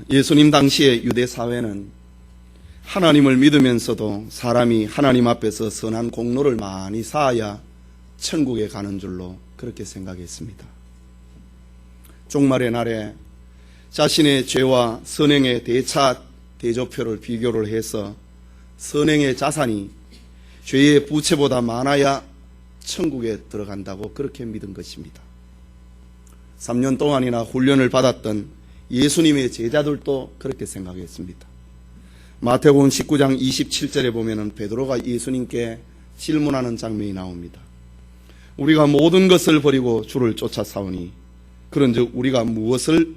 예수님 당시의 유대 사회는 하나님을 믿으면서도 사람이 하나님 앞에서 선한 공로를 많이 쌓아야 천국에 가는 줄로 그렇게 생각했습니다. 종말의 날에 자신의 죄와 선행의 대조표를 비교를 해서 선행의 자산이 죄의 부채보다 많아야 천국에 들어간다고 그렇게 믿은 것입니다. 3년 동안이나 훈련을 받았던 예수님의 제자들도 그렇게 생각했습니다. 마태복음 19장 27절에 보면 베드로가 예수님께 질문하는 장면이 나옵니다. 우리가 모든 것을 버리고 주를 쫓아사오니 그런즉 우리가 무엇을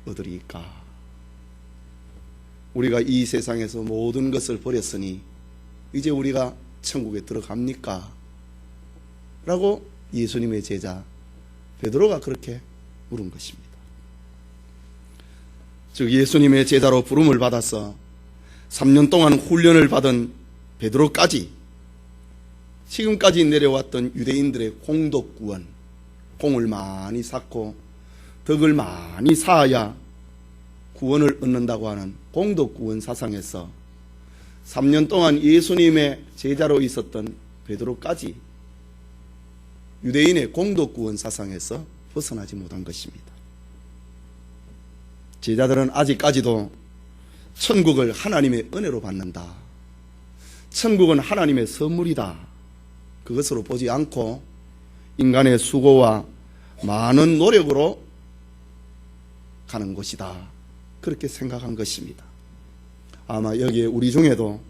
얻으리까? 우리가 이 세상에서 모든 것을 버렸으니 이제 우리가 천국에 들어갑니까? 라고 예수님의 제자 베드로가 그렇게 물은 것입니다. 즉 예수님의 제자로 부름을 받아서 3년 동안 훈련을 받은 베드로까지 지금까지 내려왔던 유대인들의 공덕구원, 공을 많이 쌓고 덕을 많이 쌓아야 구원을 얻는다고 하는 공덕구원 사상에서 3년 동안 예수님의 제자로 있었던 베드로까지 유대인의 공덕구원 사상에서 벗어나지 못한 것입니다. 제자들은 아직까지도 천국을 하나님의 은혜로 받는다, 천국은 하나님의 선물이다, 그것으로 보지 않고 인간의 수고와 많은 노력으로 가는 것이다, 그렇게 생각한 것입니다. 아마 여기에 우리 중에도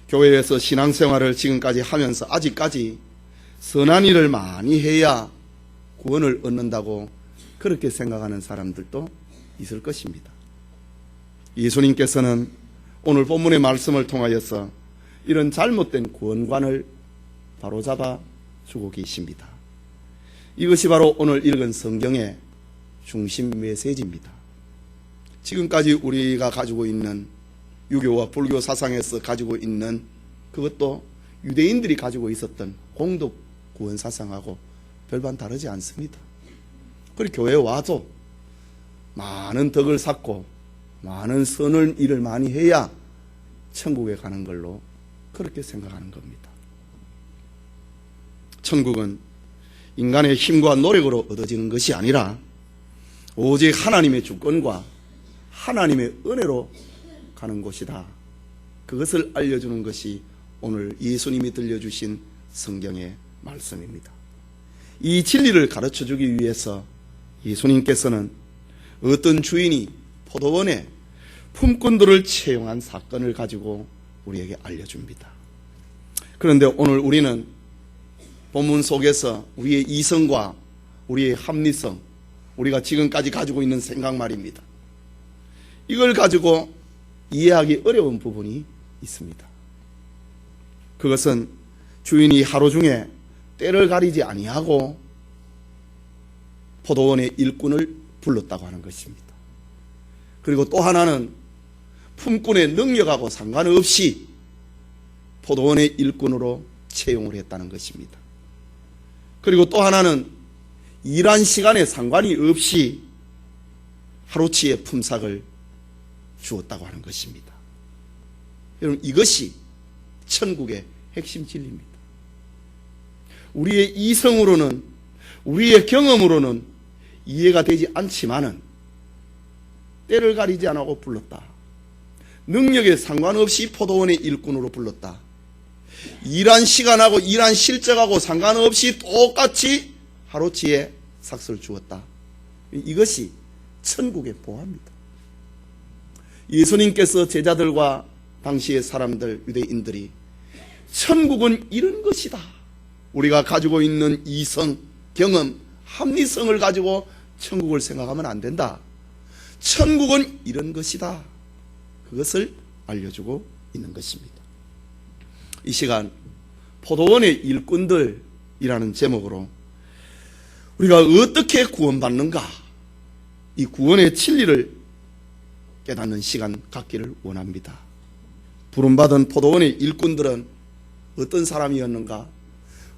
교회에서 신앙생활을 지금까지 하면서 아직까지 선한 일을 많이 해야 구원을 얻는다고 그렇게 생각하는 사람들도 있을 것입니다. 예수님께서는 오늘 본문의 말씀을 통하여서 이런 잘못된 구원관을 바로잡아 주고 계십니다. 이것이 바로 오늘 읽은 성경의 중심 메시지입니다. 지금까지 우리가 가지고 있는 유교와 불교 사상에서 가지고 있는 그것도 유대인들이 가지고 있었던 공덕 구원 사상하고 별반 다르지 않습니다. 그리고 교회에 와도 많은 덕을 쌓고 많은 선을 일을 많이 해야 천국에 가는 걸로 그렇게 생각하는 겁니다. 천국은 인간의 힘과 노력으로 얻어지는 것이 아니라 오직 하나님의 주권과 하나님의 은혜로 가는 곳이다, 그것을 알려주는 것이 오늘 예수님이 들려주신 성경의 말씀입니다. 이 진리를 가르쳐주기 위해서 예수님께서는 어떤 주인이 포도원에 품꾼들을 채용한 사건을 가지고 우리에게 알려줍니다. 그런데 오늘 우리는 본문 속에서 우리의 이성과 우리의 합리성, 우리가 지금까지 가지고 있는 생각 말입니다, 이걸 가지고 이해하기 어려운 부분이 있습니다. 그것은 주인이 하루 중에 때를 가리지 아니하고 포도원의 일꾼을 불렀다고 하는 것입니다. 그리고 또 하나는 품꾼의 능력하고 상관없이 포도원의 일꾼으로 채용을 했다는 것입니다. 그리고 또 하나는 일한 시간에 상관이 없이 하루치의 품삯을 주었다고 하는 것입니다. 여러분, 이것이 천국의 핵심 진리입니다. 우리의 이성으로는, 우리의 경험으로는 이해가 되지 않지만은 때를 가리지 않고 불렀다, 능력에 상관없이 포도원의 일꾼으로 불렀다, 일한 시간하고 일한 실적하고 상관없이 똑같이 하루치의 삭스를 주었다, 이것이 천국의 보화입니다. 예수님께서 제자들과 당시의 사람들, 유대인들이 천국은 이런 것이다, 우리가 가지고 있는 이성, 경험, 합리성을 가지고 천국을 생각하면 안 된다, 천국은 이런 것이다, 그것을 알려주고 있는 것입니다. 이 시간 포도원의 일꾼들이라는 제목으로 우리가 어떻게 구원받는가, 이 구원의 진리를 깨닫는 시간 갖기를 원합니다. 부름받은 포도원의 일꾼들은 어떤 사람이었는가,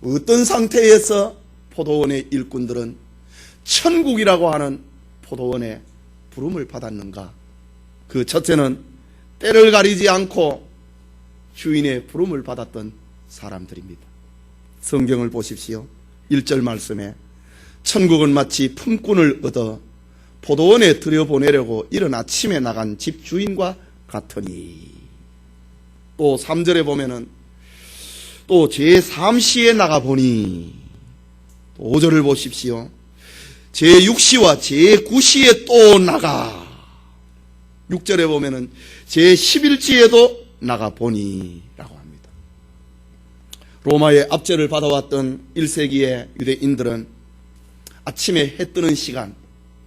어떤 상태에서 포도원의 일꾼들은 천국이라고 하는 포도원에 부름을 받았는가, 그 첫째는 때를 가리지 않고 주인의 부름을 받았던 사람들입니다. 성경을 보십시오. 1절 말씀에 천국은 마치 품꾼을 얻어 포도원에 들여보내려고 이른 아침에 나간 집주인과 같으니. 또 3절에 보면은 또 제3시에 나가보니. 5절을 보십시오. 제6시와 제9시에 또 나가. 6절에 보면은 제11지에도 나가보니 라고 합니다. 로마의 압제를 받아왔던 1세기의 유대인들은 아침에 해 뜨는 시간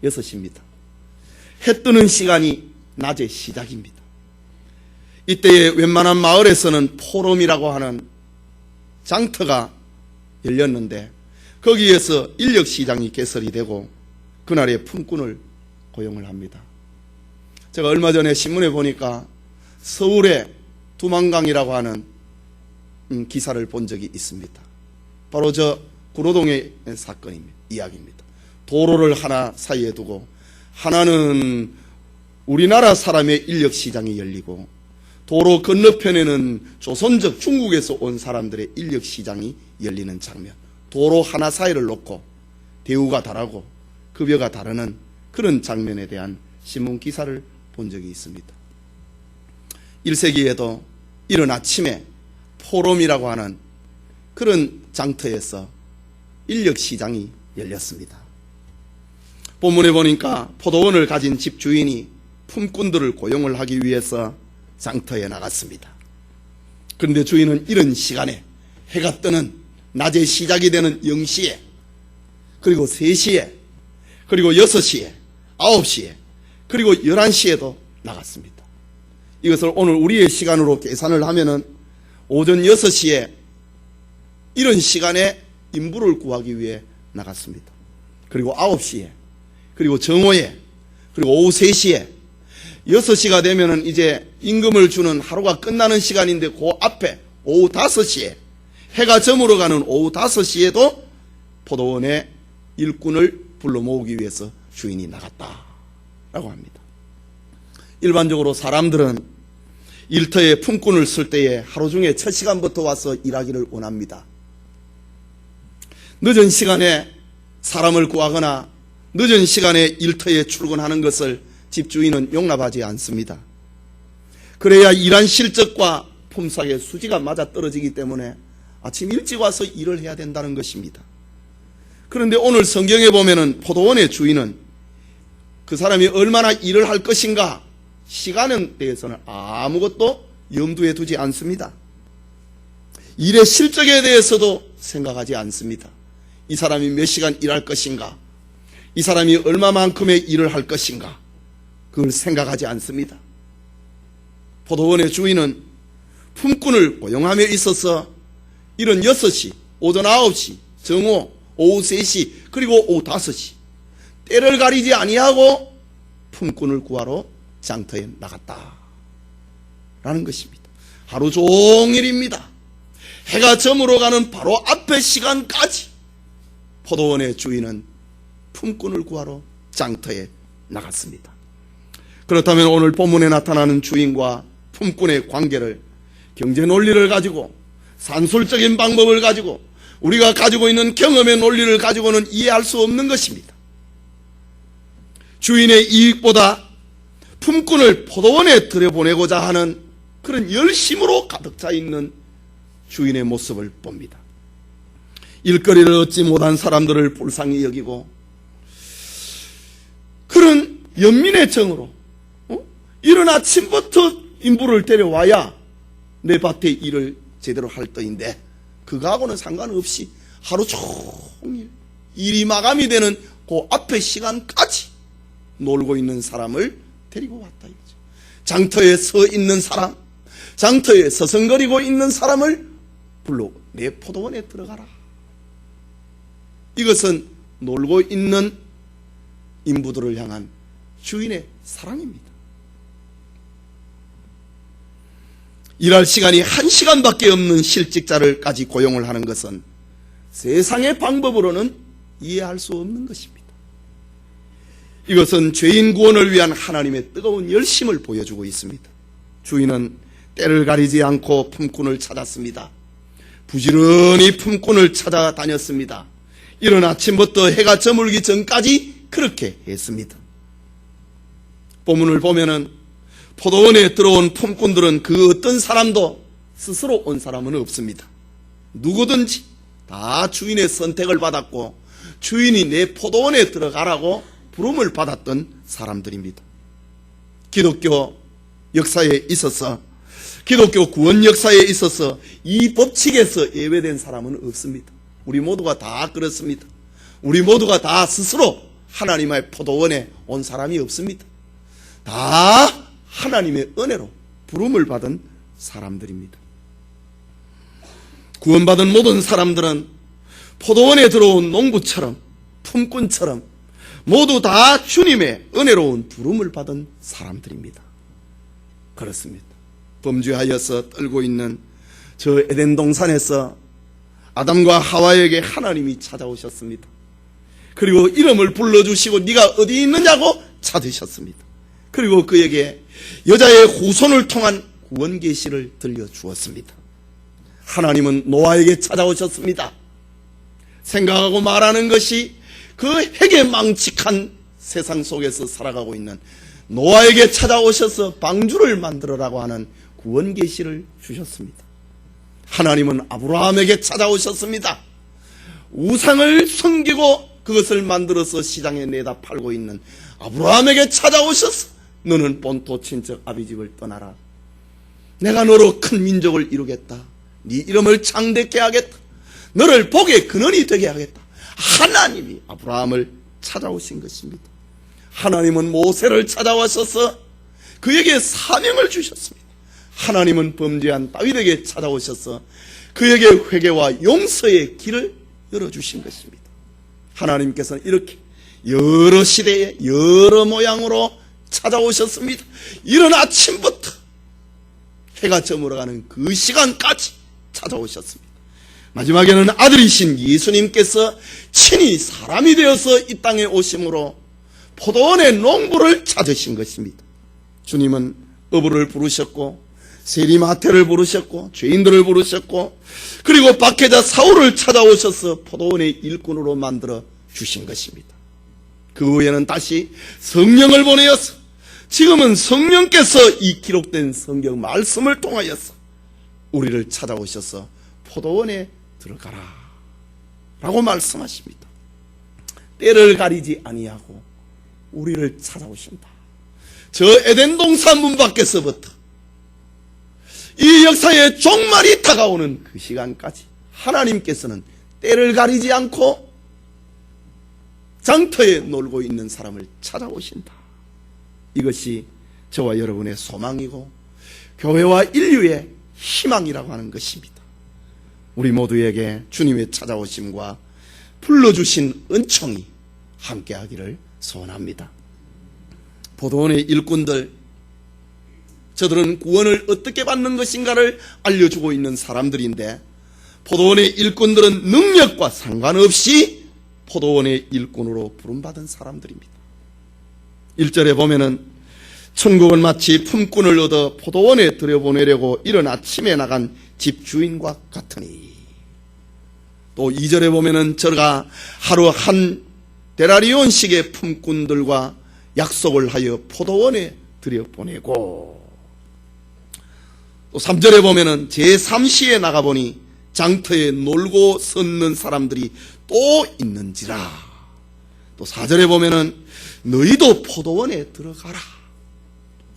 6시입니다. 해 뜨는 시간이 낮의 시작입니다. 이때에 웬만한 마을에서는 포럼이라고 하는 장터가 열렸는데 거기에서 인력시장이 개설이 되고 그날에 품꾼을 고용을 합니다. 제가 얼마 전에 신문에 보니까 서울의 두만강이라고 하는 기사를 본 적이 있습니다. 바로 저 구로동의 사건입니다. 이야기입니다. 도로를 하나 사이에 두고 하나는 우리나라 사람의 인력시장이 열리고 도로 건너편에는 조선족 중국에서 온 사람들의 인력시장이 열리는 장면. 도로 하나 사이를 놓고 대우가 다르고 급여가 다르는 그런 장면에 대한 신문 기사를 본 적이 있습니다. 1세기에도 이른 아침에 포럼이라고 하는 그런 장터에서 인력시장이 열렸습니다. 본문에 보니까 포도원을 가진 집주인이 품꾼들을 고용을 하기 위해서 장터에 나갔습니다. 그런데 주인은 이른 시간에 해가 뜨는 낮에 시작이 되는 0시에 그리고 3시에 그리고 6시에 9시에 그리고 11시에도 나갔습니다. 이것을 오늘 우리의 시간으로 계산을 하면은 오전 6시에 이런 시간에 인부를 구하기 위해 나갔습니다. 그리고 9시에 그리고 정오에 그리고 오후 3시에 6시가 되면은 이제 임금을 주는 하루가 끝나는 시간인데 그 앞에 오후 5시에 해가 저물어 가는 오후 5시에도 포도원에 일꾼을 불러 모으기 위해서 주인이 나갔다라고 합니다. 일반적으로 사람들은 일터에 품꾼을 쓸 때에 하루 중에 첫 시간부터 와서 일하기를 원합니다. 늦은 시간에 사람을 구하거나 늦은 시간에 일터에 출근하는 것을 집주인은 용납하지 않습니다. 그래야 일한 실적과 품삯의 수지가 맞아떨어지기 때문에 아침 일찍 와서 일을 해야 된다는 것입니다. 그런데 오늘 성경에 보면은 포도원의 주인은 그 사람이 얼마나 일을 할 것인가 시간에 대해서는 아무것도 염두에 두지 않습니다. 일의 실적에 대해서도 생각하지 않습니다. 이 사람이 몇 시간 일할 것인가, 이 사람이 얼마만큼의 일을 할 것인가, 그걸 생각하지 않습니다. 포도원의 주인은 품꾼을 고용함에 있어서 이른 6시, 오전 9시, 정오, 오후 3시, 그리고 오후 5시 때를 가리지 아니하고 품꾼을 구하러 장터에 나갔다라는 것입니다. 하루 종일입니다. 해가 저물어가는 바로 앞의 시간까지 포도원의 주인은 품꾼을 구하러 장터에 나갔습니다. 그렇다면 오늘 본문에 나타나는 주인과 품꾼의 관계를 경제 논리를 가지고 산술적인 방법을 가지고 우리가 가지고 있는 경험의 논리를 가지고는 이해할 수 없는 것입니다. 주인의 이익보다 품꾼을 포도원에 들여보내고자 하는 그런 열심으로 가득 차 있는 주인의 모습을 봅니다. 일거리를 얻지 못한 사람들을 불쌍히 여기고 그런 연민의 정으로 이른 아침부터 인부를 데려와야 내 밭에 일을 제대로 할 터인데 그거하고는 상관없이 하루 종일 일이 마감이 되는 그 앞의 시간까지 놀고 있는 사람을 데리고 왔다 이거죠. 장터에 서 있는 사람, 장터에 서성거리고 있는 사람을 불러 내 포도원에 들어가라. 이것은 놀고 있는 인부들을 향한 주인의 사랑입니다. 일할 시간이 1시간밖에 없는 실직자를까지 고용을 하는 것은 세상의 방법으로는 이해할 수 없는 것입니다. 이것은 죄인 구원을 위한 하나님의 뜨거운 열심을 보여주고 있습니다. 주인은 때를 가리지 않고 품꾼을 찾았습니다. 부지런히 품꾼을 찾아다녔습니다. 이른 아침부터 해가 저물기 전까지 그렇게 했습니다. 본문을 보면은 포도원에 들어온 품꾼들은 그 어떤 사람도 스스로 온 사람은 없습니다. 누구든지 다 주인의 선택을 받았고 주인이 내 포도원에 들어가라고 부름을 받았던 사람들입니다. 기독교 역사에 있어서, 기독교 구원 역사에 있어서 이 법칙에서 예외된 사람은 없습니다. 우리 모두가 다 그렇습니다. 우리 모두가 다 스스로 하나님의 포도원에 온 사람이 없습니다. 다 하나님의 은혜로 부름을 받은 사람들입니다. 구원받은 모든 사람들은 포도원에 들어온 농부처럼, 품꾼처럼 모두 다 주님의 은혜로운 부름을 받은 사람들입니다. 그렇습니다. 범죄하여서 떨고 있는 저 에덴 동산에서 아담과 하와에게 하나님이 찾아오셨습니다. 그리고 이름을 불러주시고 네가 어디 있느냐고 찾으셨습니다. 그리고 그에게 여자의 후손을 통한 구원 계시를 들려주었습니다. 하나님은 노아에게 찾아오셨습니다. 생각하고 말하는 것이 그 해괴망측한 세상 속에서 살아가고 있는 노아에게 찾아오셔서 방주를 만들어라고 하는 구원 계시를 주셨습니다. 하나님은 아브라함에게 찾아오셨습니다. 우상을 섬기고 그것을 만들어서 시장에 내다 팔고 있는 아브라함에게 찾아오셔서 너는 본토 친척 아비집을 떠나라. 내가 너로 큰 민족을 이루겠다. 네 이름을 창대케 하겠다. 너를 복의 근원이 되게 하겠다. 하나님이 아브라함을 찾아오신 것입니다. 하나님은 모세를 찾아오셔서 그에게 사명을 주셨습니다. 하나님은 범죄한 다윗에게 찾아오셔서 그에게 회개와 용서의 길을 열어주신 것입니다. 하나님께서는 이렇게 여러 시대에 여러 모양으로 찾아오셨습니다. 이른 아침부터 해가 저물어가는 그 시간까지 찾아오셨습니다. 마지막에는 아들이신 예수님께서 친히 사람이 되어서 이 땅에 오심으로 포도원의 농부를 찾으신 것입니다. 주님은 어부를 부르셨고 세리마태를 부르셨고 죄인들을 부르셨고 그리고 박해자 사울을 찾아오셔서 포도원의 일꾼으로 만들어 주신 것입니다. 그 후에는 다시 성령을 보내어서 지금은 성령께서 이 기록된 성경 말씀을 통하여서 우리를 찾아오셔서 포도원에 들어가라 라고 말씀하십니다. 때를 가리지 아니하고 우리를 찾아오신다. 저 에덴 동산 문 밖에서부터 이 역사의 종말이 다가오는 그 시간까지 하나님께서는 때를 가리지 않고 장터에 놀고 있는 사람을 찾아오신다. 이것이 저와 여러분의 소망이고 교회와 인류의 희망이라고 하는 것입니다. 우리 모두에게 주님의 찾아오심과 불러주신 은총이 함께하기를 소원합니다. 포도원의 일꾼들, 저들은 구원을 어떻게 받는 것인가를 알려주고 있는 사람들인데 포도원의 일꾼들은 능력과 상관없이 포도원의 일꾼으로 부름받은 사람들입니다. 1절에 보면은 천국은 마치 품꾼을 얻어 포도원에 들여보내려고 이른 아침에 나간 집주인과 같으니, 또 2절에 보면은 저가 하루 한 데나리온씩의 품꾼들과 약속을 하여 포도원에 들여보내고, 또 3절에 보면은 제3시에 나가보니 장터에 놀고 섰는 사람들이 또 있는지라. 또 4절에 보면은 너희도 포도원에 들어가라.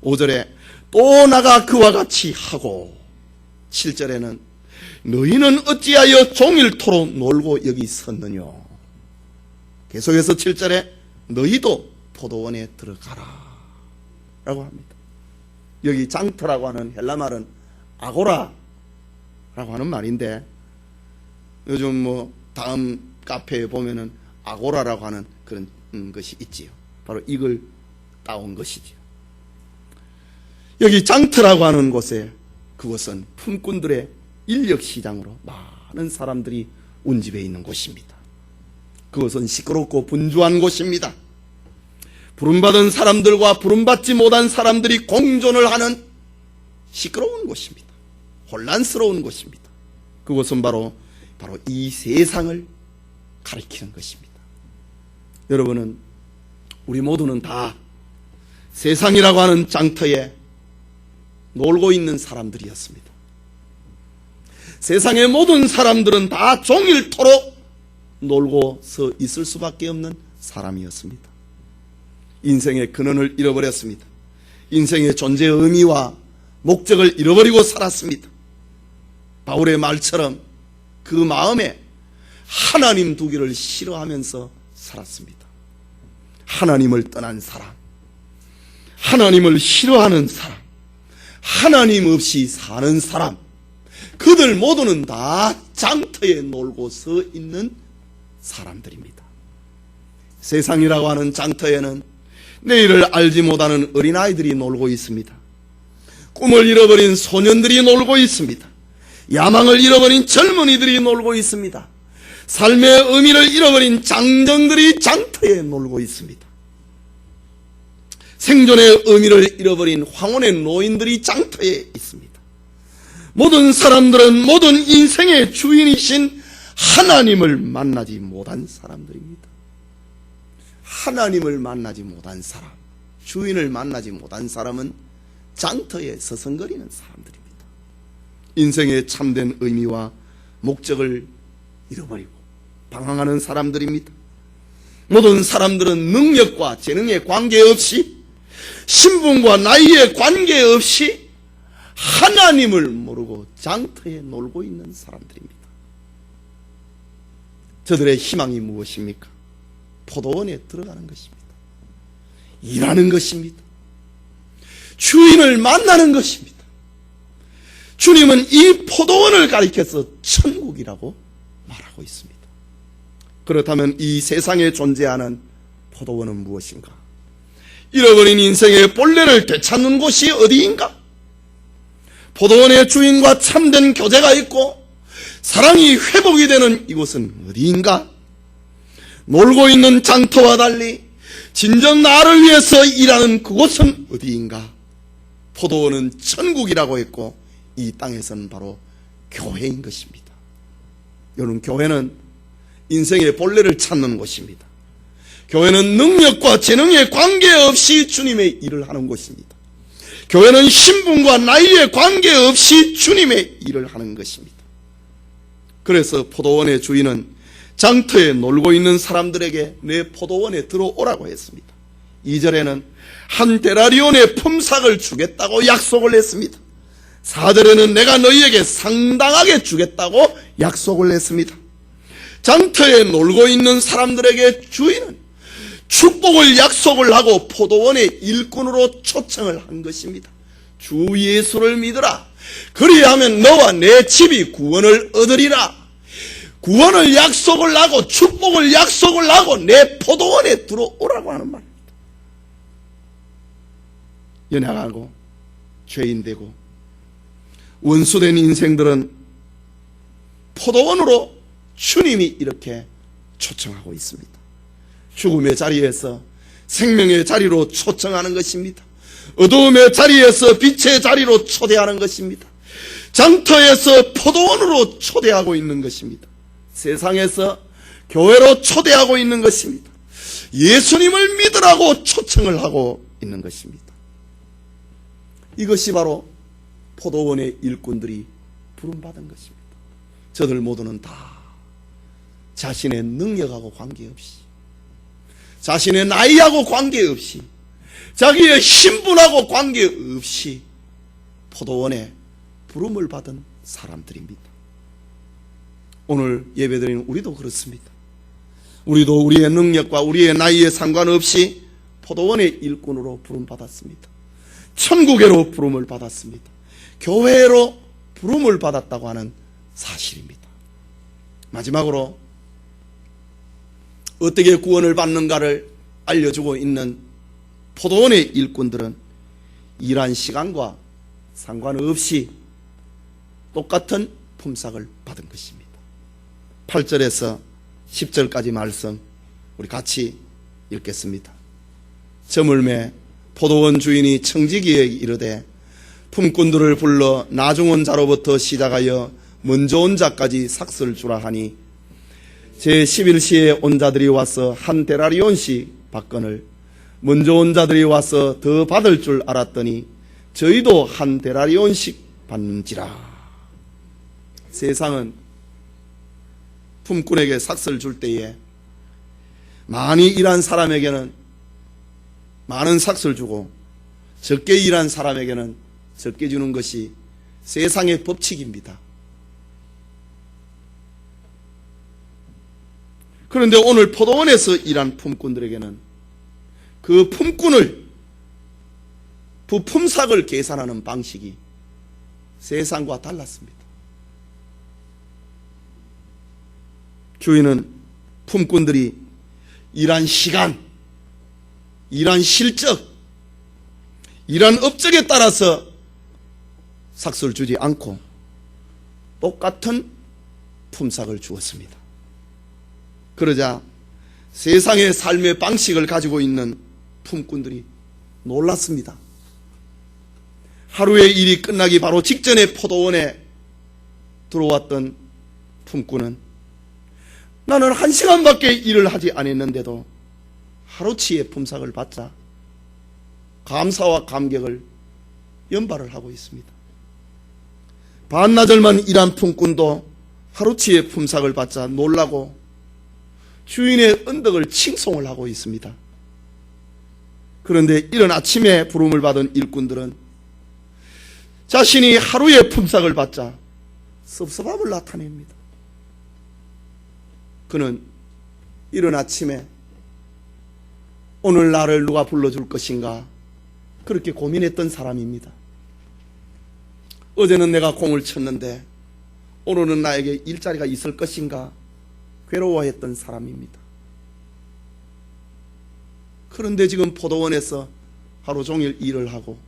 5절에 또 나가 그와 같이 하고, 7절에는 너희는 어찌하여 종일토록 놀고 여기 섰느냐. 계속해서 7절에 너희도 포도원에 들어가라 라고 합니다. 여기 장터라고 하는 헬라 말은 아고라라고 하는 말인데, 요즘 뭐 다음 카페에 보면은 아고라라고 하는 그런 것이 있지요. 바로 이걸 따온 것이지요. 여기 장터라고 하는 곳에, 그것은 품꾼들의 인력시장으로 많은 사람들이 운집해 있는 곳입니다. 그것은 시끄럽고 분주한 곳입니다. 부름받은 사람들과 부름받지 못한 사람들이 공존을 하는 시끄러운 곳입니다. 혼란스러운 곳입니다. 그것은 바로 이 세상을 가리키는 것입니다. 여러분은, 우리 모두는 다 세상이라고 하는 장터에 놀고 있는 사람들이었습니다. 세상의 모든 사람들은 다 종일토록 놀고서 있을 수밖에 없는 사람이었습니다. 인생의 근원을 잃어버렸습니다. 인생의 존재의 의미와 목적을 잃어버리고 살았습니다. 바울의 말처럼 그 마음에 하나님 두기를 싫어하면서 살았습니다. 하나님을 떠난 사람, 하나님을 싫어하는 사람, 하나님 없이 사는 사람, 그들 모두는 다 장터에 놀고 서 있는 사람들입니다. 세상이라고 하는 장터에는 내일을 알지 못하는 어린아이들이 놀고 있습니다. 꿈을 잃어버린 소년들이 놀고 있습니다. 야망을 잃어버린 젊은이들이 놀고 있습니다. 삶의 의미를 잃어버린 장정들이 장터에 놀고 있습니다. 생존의 의미를 잃어버린 황혼의 노인들이 장터에 있습니다. 모든 사람들은 모든 인생의 주인이신 하나님을 만나지 못한 사람들입니다. 하나님을 만나지 못한 사람, 주인을 만나지 못한 사람은 장터에 서성거리는 사람들입니다. 인생의 참된 의미와 목적을 잃어버리고 방황하는 사람들입니다. 모든 사람들은 능력과 재능에 관계없이, 신분과 나이에 관계없이 하나님을 모르고 장터에 놀고 있는 사람들입니다. 저들의 희망이 무엇입니까? 포도원에 들어가는 것입니다. 일하는 것입니다. 주인을 만나는 것입니다. 주님은 이 포도원을 가리켜서 천국이라고 말하고 있습니다. 그렇다면 이 세상에 존재하는 포도원은 무엇인가? 잃어버린 인생의 본래를 되찾는 곳이 어디인가? 포도원의 주인과 참된 교제가 있고 사랑이 회복이 되는 이곳은 어디인가? 놀고 있는 장터와 달리 진정 나를 위해서 일하는 그곳은 어디인가? 포도원은 천국이라고 했고 이 땅에서는 바로 교회인 것입니다. 여러분, 교회는 인생의 본래를 찾는 곳입니다. 교회는 능력과 재능에 관계없이 주님의 일을 하는 곳입니다. 교회는 신분과 나이에 관계없이 주님의 일을 하는 것입니다. 그래서 포도원의 주인은 장터에 놀고 있는 사람들에게 내 포도원에 들어오라고 했습니다. 2절에는 한 데나리온의 품삯을 주겠다고 약속을 했습니다. 4절에는 내가 너희에게 상당하게 주겠다고 약속을 했습니다. 장터에 놀고 있는 사람들에게 주인은 축복을 약속을 하고 포도원의 일꾼으로 초청을 한 것입니다. 주 예수를 믿으라. 그리하면 너와 내 집이 구원을 얻으리라. 구원을 약속을 하고 축복을 약속을 하고 내 포도원에 들어오라고 하는 말입니다. 연약하고 죄인되고 원수된 인생들은 포도원으로 주님이 이렇게 초청하고 있습니다. 죽음의 자리에서 생명의 자리로 초청하는 것입니다. 어두움의 자리에서 빛의 자리로 초대하는 것입니다. 장터에서 포도원으로 초대하고 있는 것입니다. 세상에서 교회로 초대하고 있는 것입니다. 예수님을 믿으라고 초청을 하고 있는 것입니다. 이것이 바로 포도원의 일꾼들이 부름받은 것입니다. 저들 모두는 다 자신의 능력하고 관계없이, 자신의 나이하고 관계없이, 자기의 신분하고 관계없이 포도원에 부름을 받은 사람들입니다. 오늘 예배드리는 우리도 그렇습니다. 우리도 우리의 능력과 우리의 나이에 상관없이 포도원의 일꾼으로 부름받았습니다. 천국에로 부름을 받았습니다. 교회로 부름을 받았다고 하는 사실입니다. 마지막으로 어떻게 구원을 받는가를 알려주고 있는 포도원의 일꾼들은 일한 시간과 상관없이 똑같은 품삯을 받은 것입니다. 8절에서 10절까지 말씀 우리 같이 읽겠습니다. 저물매 포도원 주인이 청지기에 이르되 품꾼들을 불러 나중 온 자로부터 시작하여 먼저 온 자까지 삭슬 주라 하니 제11시에 온 자들이 와서 한 데나리온씩 받거늘 먼저 온 자들이 와서 더 받을 줄 알았더니 저희도 한 데나리온씩 받는지라. 세상은 품꾼에게 삭슬 줄 때에 많이 일한 사람에게는 많은 삭슬 주고 적게 일한 사람에게는 적게 주는 것이 세상의 법칙입니다. 그런데 오늘 포도원에서 일한 품꾼들에게는 그 품꾼을 부품삭을 계산하는 방식이 세상과 달랐습니다. 주인은 품꾼들이 일한 시간, 일한 실적, 일한 업적에 따라서 삭슬 주지 않고 똑같은 품삯을 주었습니다. 그러자 세상의 삶의 방식을 가지고 있는 품꾼들이 놀랐습니다. 하루의 일이 끝나기 바로 직전에 포도원에 들어왔던 품꾼은 나는 1시간밖에 일을 하지 않았는데도 하루치의 품삯을 받자 감사와 감격을 연발을 하고 있습니다. 반나절만 일한 품꾼도 하루치의 품삯을 받자 놀라고 주인의 은덕을 칭송을 하고 있습니다. 그런데 이른 아침에 부름을 받은 일꾼들은 자신이 하루의 품삯을 받자 섭섭함을 나타냅니다. 그는 이른 아침에 오늘 나를 누가 불러줄 것인가 그렇게 고민했던 사람입니다. 어제는 내가 공을 쳤는데 오늘은 나에게 일자리가 있을 것인가 괴로워했던 사람입니다. 그런데 지금 포도원에서 하루 종일 일을 하고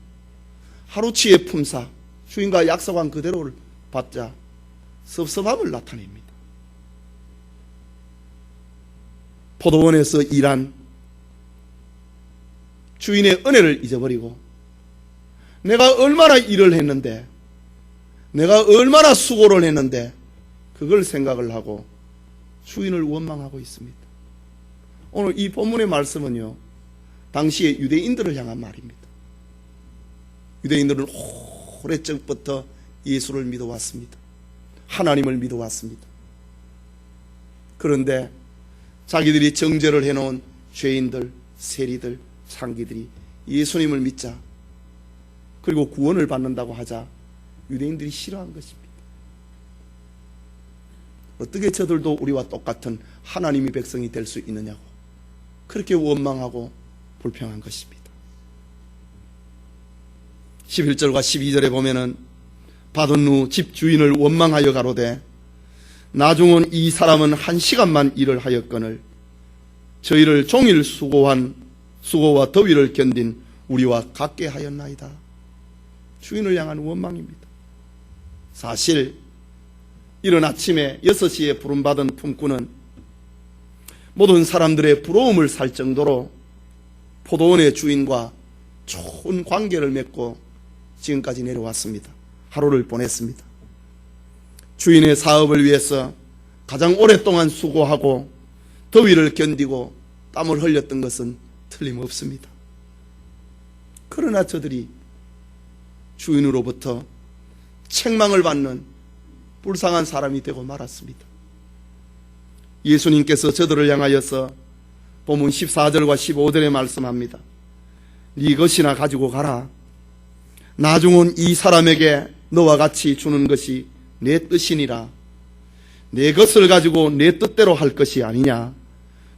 하루치의 품삯, 주인과 약속한 그대로를 받자 섭섭함을 나타냅니다. 포도원에서 일한 주인의 은혜를 잊어버리고 내가 얼마나 일을 했는데, 내가 얼마나 수고를 했는데 그걸 생각을 하고 주인을 원망하고 있습니다. 오늘 이 본문의 말씀은요, 당시의 유대인들을 향한 말입니다. 유대인들은 오래전부터 예수를 믿어왔습니다. 하나님을 믿어왔습니다. 그런데 자기들이 정죄를 해놓은 죄인들, 세리들, 창기들이 예수님을 믿자, 그리고 구원을 받는다고 하자 유대인들이 싫어한 것입니다. 어떻게 저들도 우리와 똑같은 하나님의 백성이 될 수 있느냐고 그렇게 원망하고 불평한 것입니다. 11절과 12절에 보면은 받은 후 집주인을 원망하여 가로되 나중은 이 사람은 1시간만 일을 하였거늘 저희를 종일 수고와 더위를 견딘 우리와 같게 하였나이다. 주인을 향한 원망입니다. 사실 이른 아침에 6시에 부름받은 품꾼은 모든 사람들의 부러움을 살 정도로 포도원의 주인과 좋은 관계를 맺고 지금까지 내려왔습니다. 하루를 보냈습니다. 주인의 사업을 위해서 가장 오랫동안 수고하고 더위를 견디고 땀을 흘렸던 것은 틀림없습니다. 그러나 저들이 주인으로부터 책망을 받는 불쌍한 사람이 되고 말았습니다. 예수님께서 저들을 향하여서 본문 14절과 15절에 말씀합니다. 네 것이나 가지고 가라. 나중은 이 사람에게 너와 같이 주는 것이 내 뜻이니라. 내 것을 가지고 내 뜻대로 할 것이 아니냐.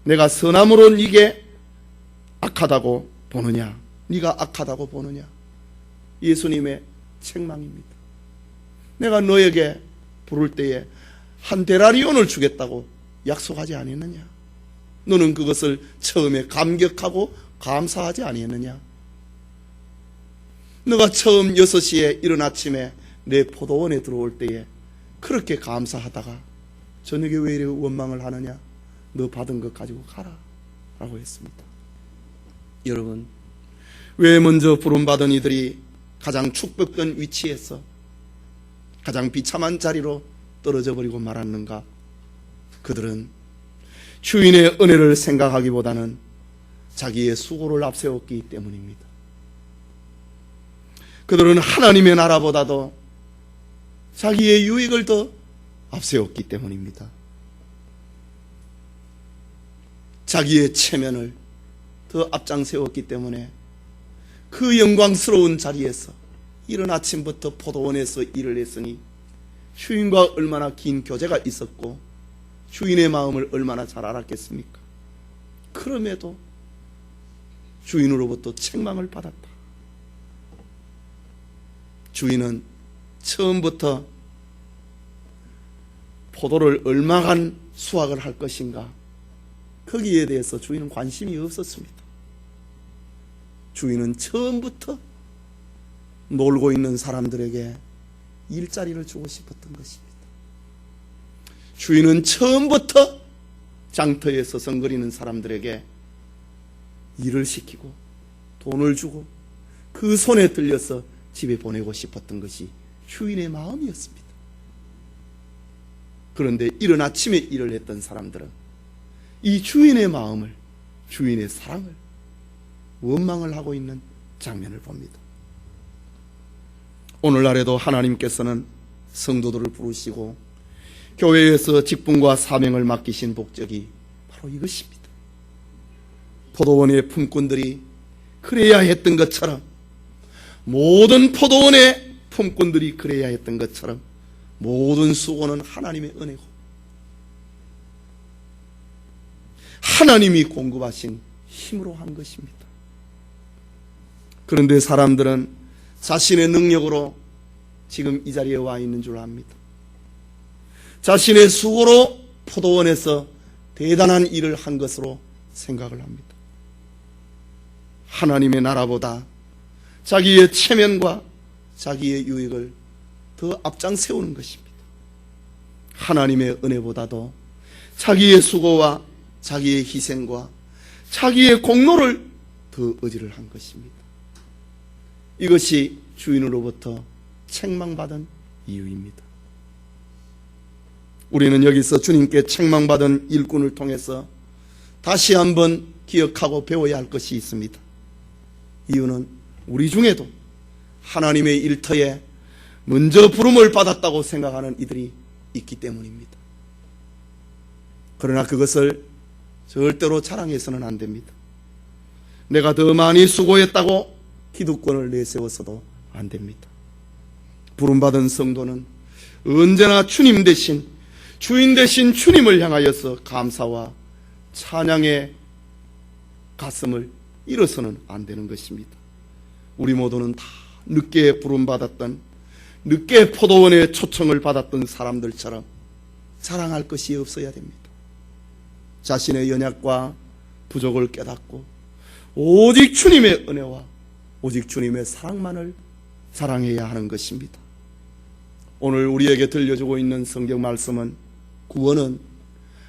내가 선함으로 네게 악하다고 보느냐. 네가 악하다고 보느냐. 예수님의 책망입니다. 내가 너에게 부를 때에 한 데나리온을 주겠다고 약속하지 아니했느냐. 너는 그것을 처음에 감격하고 감사하지 아니했느냐. 너가 처음 6시에 이른 아침에 내 포도원에 들어올 때에 그렇게 감사하다가 저녁에 왜 이렇게 원망을 하느냐. 너 받은 것 가지고 가라 라고 했습니다. 여러분, 왜 먼저 부름받은 이들이 가장 축복된 위치에서 가장 비참한 자리로 떨어져 버리고 말았는가? 그들은 주인의 은혜를 생각하기보다는 자기의 수고를 앞세웠기 때문입니다. 그들은 하나님의 나라보다도 자기의 유익을 더 앞세웠기 때문입니다. 자기의 체면을 더 앞장 세웠기 때문에 그 영광스러운 자리에서 이른 아침부터 포도원에서 일을 했으니 주인과 얼마나 긴 교제가 있었고 주인의 마음을 얼마나 잘 알았겠습니까? 그럼에도 주인으로부터 책망을 받았다. 주인은 처음부터 포도를 얼마간 수확을 할 것인가, 거기에 대해서 주인은 관심이 없었습니다. 주인은 처음부터 놀고 있는 사람들에게 일자리를 주고 싶었던 것입니다. 주인은 처음부터 장터에 서성거리는 사람들에게 일을 시키고 돈을 주고 그 손에 들려서 집에 보내고 싶었던 것이 주인의 마음이었습니다. 그런데 이른 아침에 일을 했던 사람들은 이 주인의 마음을, 주인의 사랑을 원망을 하고 있는 장면을 봅니다. 오늘날에도 하나님께서는 성도들을 부르시고 교회에서 직분과 사명을 맡기신 목적이 바로 이것입니다. 포도원의 품꾼들이 그래야 했던 것처럼, 모든 포도원의 품꾼들이 그래야 했던 것처럼 모든 수고는 하나님의 은혜고 하나님이 공급하신 힘으로 한 것입니다. 그런데 사람들은 자신의 능력으로 지금 이 자리에 와 있는 줄 압니다. 자신의 수고로 포도원에서 대단한 일을 한 것으로 생각을 합니다. 하나님의 나라보다 자기의 체면과 자기의 유익을 더 앞장 세우는 것입니다. 하나님의 은혜보다도 자기의 수고와 자기의 희생과 자기의 공로를 더 의지를 한 것입니다. 이것이 주인으로부터 책망받은 이유입니다. 우리는 여기서 주님께 책망받은 일꾼을 통해서 다시 한번 기억하고 배워야 할 것이 있습니다. 이유는 우리 중에도 하나님의 일터에 먼저 부름을 받았다고 생각하는 이들이 있기 때문입니다. 그러나 그것을 절대로 자랑해서는 안 됩니다. 내가 더 많이 수고했다고 기득권을 내세워서도 안 됩니다. 부름받은 성도는 언제나 주님 대신, 주인 대신 주님을 향하여서 감사와 찬양의 가슴을 잃어서는 안 되는 것입니다. 우리 모두는 다 늦게 부름받았던, 늦게 포도원에 초청을 받았던 사람들처럼 자랑할 것이 없어야 됩니다. 자신의 연약과 부족을 깨닫고 오직 주님의 은혜와 오직 주님의 사랑만을 자랑해야 하는 것입니다. 오늘 우리에게 들려주고 있는 성경 말씀은 구원은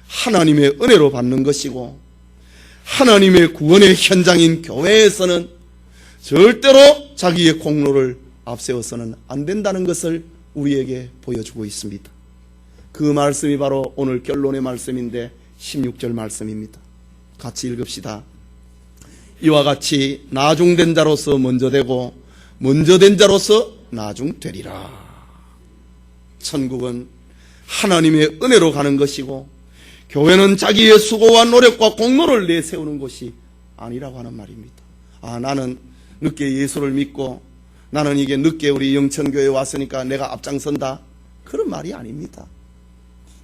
하나님의 은혜로 받는 것이고 하나님의 구원의 현장인 교회에서는 절대로 자기의 공로를 앞세워서는 안 된다는 것을 우리에게 보여주고 있습니다. 그 말씀이 바로 오늘 결론의 말씀인데 16절 말씀입니다. 같이 읽읍시다. 이와 같이 나중된 자로서 먼저 되고 먼저 된 자로서 나중되리라. 천국은 하나님의 은혜로 가는 것이고 교회는 자기의 수고와 노력과 공로를 내세우는 것이 아니라고 하는 말입니다. 나는 늦게 예수를 믿고 나는 이게 늦게 우리 영천교회에 왔으니까 내가 앞장선다, 그런 말이 아닙니다.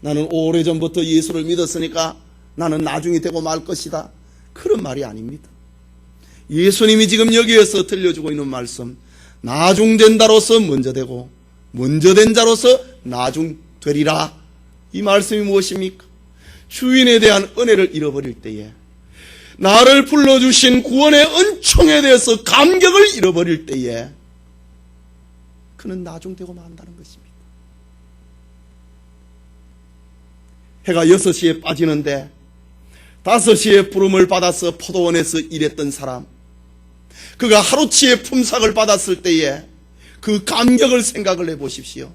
나는 오래전부터 예수를 믿었으니까 나는 나중이 되고 말 것이다, 그런 말이 아닙니다. 예수님이 지금 여기에서 들려주고 있는 말씀, 나중된 자로서 먼저 되고 먼저 된 자로서 나중되리라, 이 말씀이 무엇입니까? 주인에 대한 은혜를 잃어버릴 때에, 나를 불러주신 구원의 은총에 대해서 감격을 잃어버릴 때에 그는 나중되고 만다는 것입니다. 해가 6시에 빠지는데 5시에 부름을 받아서 포도원에서 일했던 사람, 그가 하루치의 품삯을 받았을 때에 그 감격을 생각을 해보십시오.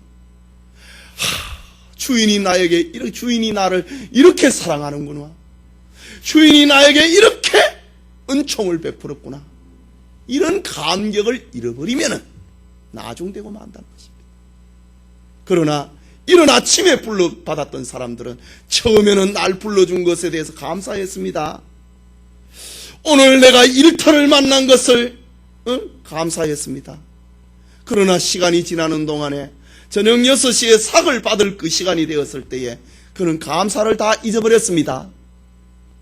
주인이 나를 이렇게 사랑하는구나. 주인이 나에게 이렇게 은총을 베풀었구나. 이런 감격을 잃어버리면 나중되고 만다는 것입니다. 그러나 이런 아침에 불러받았던 사람들은 처음에는 날 불러준 것에 대해서 감사했습니다. 오늘 내가 일터를 만난 것을 감사했습니다. 그러나 시간이 지나는 동안에 저녁 6시에 상을 받을 그 시간이 되었을 때에 그는 감사를 다 잊어버렸습니다.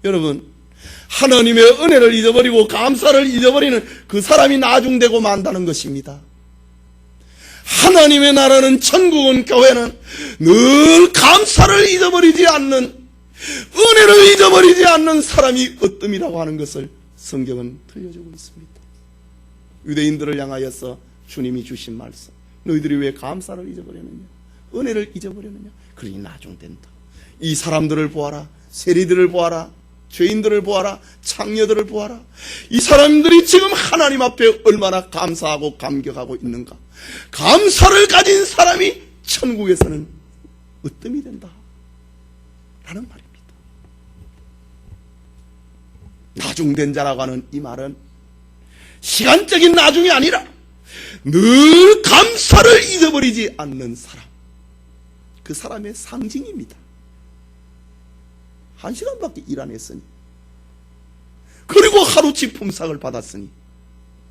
여러분, 하나님의 은혜를 잊어버리고 감사를 잊어버리는 그 사람이 나중되고 만다는 것입니다. 하나님의 나라는, 천국은, 교회는 늘 감사를 잊어버리지 않는, 은혜를 잊어버리지 않는 사람이 어뜸이라고 하는 것을 성경은 들려주고 있습니다. 유대인들을 향하여서 주님이 주신 말씀, 너희들이 왜 감사를 잊어버렸느냐, 은혜를 잊어버렸느냐, 그러니 나중된다. 이 사람들을 보아라. 세리들을 보아라. 죄인들을 보아라. 창녀들을 보아라. 이 사람들이 지금 하나님 앞에 얼마나 감사하고 감격하고 있는가. 감사를 가진 사람이 천국에서는 으뜸이 된다 라는 말입니다. 나중된 자라고 하는 이 말은 시간적인 나중이 아니라 늘 감사를 잊어버리지 않는 사람, 그 사람의 상징입니다. 1시간밖에 일 안 했으니, 그리고 하루치 품삯을 받았으니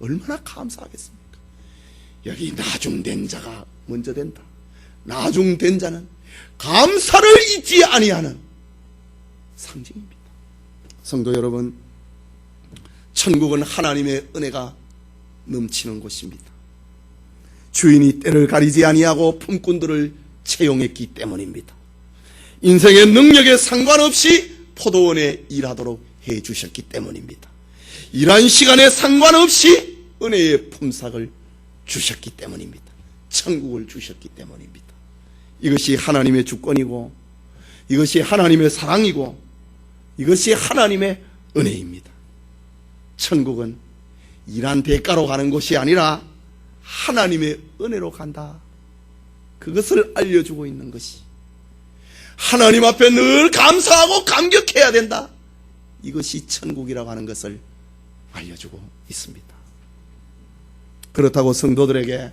얼마나 감사하겠습니까? 여기 나중된 자가 먼저 된다. 나중된 자는 감사를 잊지 아니하는 상징입니다. 성도 여러분, 천국은 하나님의 은혜가 넘치는 곳입니다. 주인이 때를 가리지 아니하고 품꾼들을 채용했기 때문입니다. 인생의 능력에 상관없이 포도원에 일하도록 해주셨기 때문입니다. 일한 시간에 상관없이 은혜의 품삯을 주셨기 때문입니다. 천국을 주셨기 때문입니다. 이것이 하나님의 주권이고, 이것이 하나님의 사랑이고, 이것이 하나님의 은혜입니다. 천국은 일한 대가로 가는 곳이 아니라 하나님의 은혜로 간다. 그것을 알려주고 있는 것이, 하나님 앞에 늘 감사하고 감격해야 된다. 이것이 천국이라고 하는 것을 알려주고 있습니다. 그렇다고 성도들에게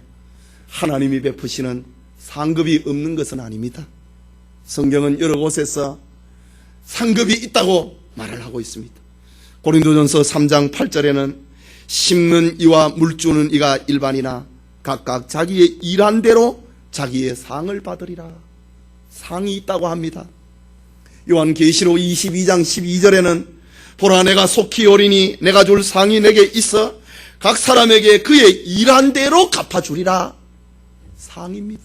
하나님이 베푸시는 상급이 없는 것은 아닙니다. 성경은 여러 곳에서 상급이 있다고 말을 하고 있습니다. 고린도전서 3장 8절에는 심는 이와 물주는 이가 일반이나 각각 자기의 일한 대로 자기의 상을 받으리라. 상이 있다고 합니다. 요한계시록 22장 12절에는 보라, 내가 속히 오리니 내가 줄 상이 내게 있어 각 사람에게 그의 일한 대로 갚아주리라. 상입니다.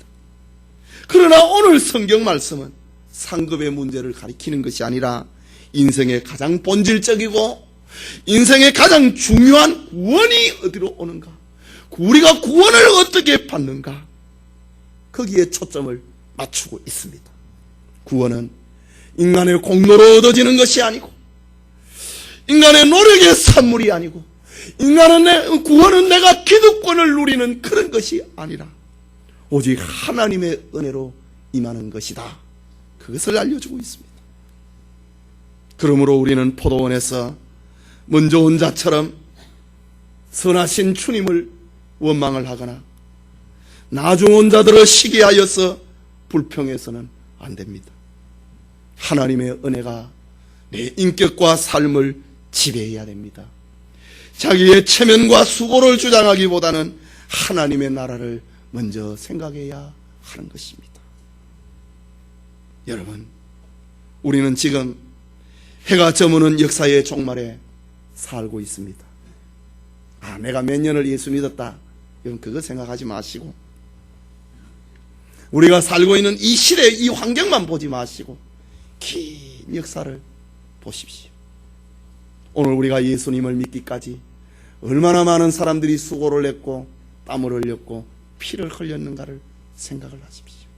그러나 오늘 성경 말씀은 상급의 문제를 가리키는 것이 아니라 인생의 가장 본질적이고 인생의 가장 중요한 구원이 어디로 오는가, 우리가 구원을 어떻게 받는가, 거기에 초점을 맞추고 있습니다. 구원은 인간의 공로로 얻어지는 것이 아니고, 인간의 노력의 산물이 아니고, 구원은 내가 기득권을 누리는 그런 것이 아니라 오직 하나님의 은혜로 임하는 것이다. 그것을 알려주고 있습니다. 그러므로 우리는 포도원에서 먼저 온 자처럼 선하신 주님을 원망을 하거나 나중 온 자들을 시기하여서 불평해서는 안 됩니다. 하나님의 은혜가 내 인격과 삶을 지배해야 됩니다. 자기의 체면과 수고를 주장하기보다는 하나님의 나라를 먼저 생각해야 하는 것입니다. 여러분, 우리는 지금 해가 저무는 역사의 종말에 살고 있습니다. 내가 몇 년을 예수 믿었다, 여러분 그거 생각하지 마시고, 우리가 살고 있는 이 시대, 이 환경만 보지 마시고 긴 역사를 보십시오. 오늘 우리가 예수님을 믿기까지 얼마나 많은 사람들이 수고를 했고 땀을 흘렸고 피를 흘렸는가를 생각을 하십시오.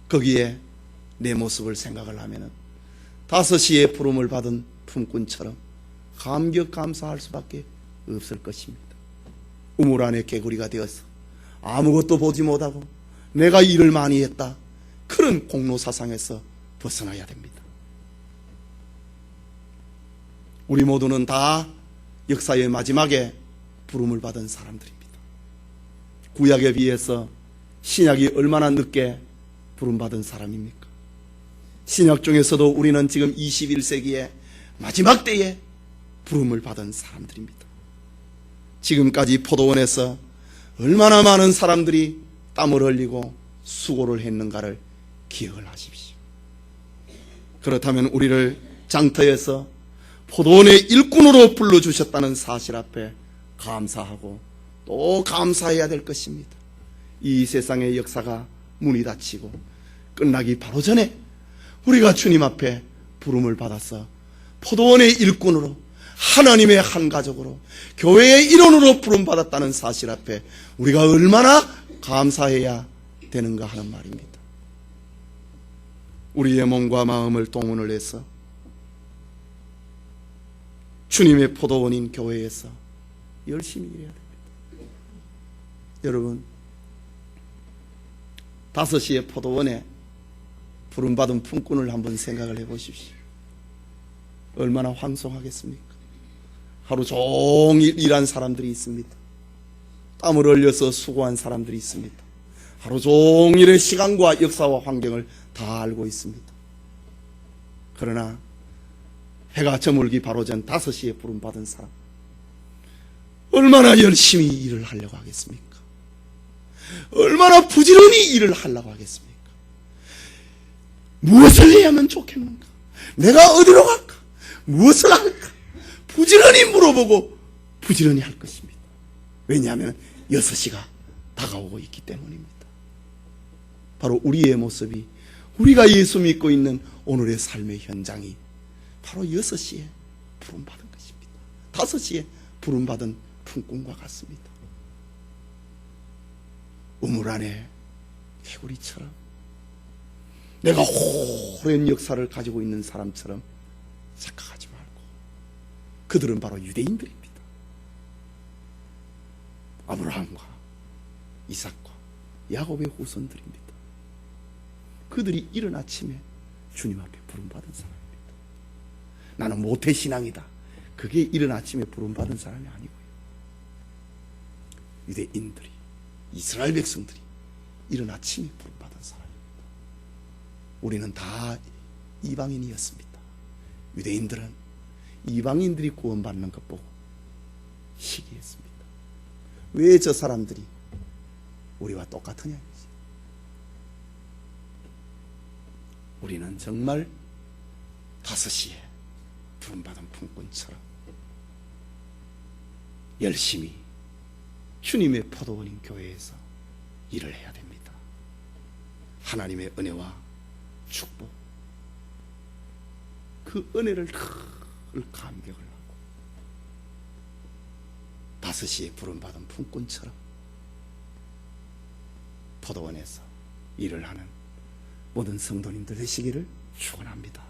거기에 내 모습을 생각을 하면은 5시에 부름을 받은 품꾼처럼 감격 감사할 수밖에 없을 것입니다. 우물 안에 개구리가 되어서 아무것도 보지 못하고 내가 일을 많이 했다, 그런 공로사상에서 벗어나야 됩니다. 우리 모두는 다 역사의 마지막에 부름을 받은 사람들입니다. 구약에 비해서 신약이 얼마나 늦게 부름받은 사람입니까? 신약 중에서도 우리는 지금 21세기의 마지막 때에 부름을 받은 사람들입니다. 지금까지 포도원에서 얼마나 많은 사람들이 땀을 흘리고 수고를 했는가를 기억을 하십시오. 그렇다면 우리를 장터에서 포도원의 일꾼으로 불러주셨다는 사실 앞에 감사하고 또 감사해야 될 것입니다. 이 세상의 역사가 문이 닫히고 끝나기 바로 전에 우리가 주님 앞에 부름을 받아서 포도원의 일꾼으로, 하나님의 한 가족으로, 교회의 일원으로 부름받았다는 사실 앞에 우리가 얼마나 감사해야 되는가 하는 말입니다. 우리의 몸과 마음을 동원을 해서 주님의 포도원인 교회에서 열심히 일해야 됩니다. 여러분, 5시의 포도원에 부름받은 품꾼을 한번 생각을 해보십시오. 얼마나 황송하겠습니까? 하루 종일 일한 사람들이 있습니다. 땀을 흘려서 수고한 사람들이 있습니다. 하루 종일의 시간과 역사와 환경을 다 알고 있습니다. 그러나 해가 저물기 바로 전 5시에 부름받은 사람, 얼마나 열심히 일을 하려고 하겠습니까? 얼마나 부지런히 일을 하려고 하겠습니까? 무엇을 해야 하면 좋겠는가? 내가 어디로 갈까? 무엇을 할까? 부지런히 물어보고 부지런히 할 것입니다. 왜냐하면 6시가 다가오고 있기 때문입니다. 바로 우리의 모습이, 우리가 예수 믿고 있는 오늘의 삶의 현장이 바로 6시에 부름받은 것입니다. 5시에 부름받은 품꾼과 같습니다. 우물 안에 개구리처럼 내가 오랜 역사를 가지고 있는 사람처럼 착각하지 말고, 그들은 바로 유대인들입니다. 아브라함과 이삭과 야곱의 후손들입니다. 그들이 이른 아침에 주님 앞에 부름받은 사람입니다. 나는 모태신앙이다, 그게 이른 아침에 부름받은 사람이 아니고요. 유대인들이, 이스라엘 백성들이 이른 아침에 부름받은 사람입니다. 우리는 다 이방인이었습니다. 유대인들은 이방인들이 구원받는 것 보고 시기했습니다. 왜 저 사람들이 우리와 똑같으냐? 우리는 정말 5시에 부름받은 품꾼처럼 열심히 주님의 포도원인 교회에서 일을 해야 됩니다. 하나님의 은혜와 축복, 그 은혜를 늘 감격을 하고 5시에 부름받은 품꾼처럼 포도원에서 일을 하는 모든 성도님들 되시기를 축원합니다.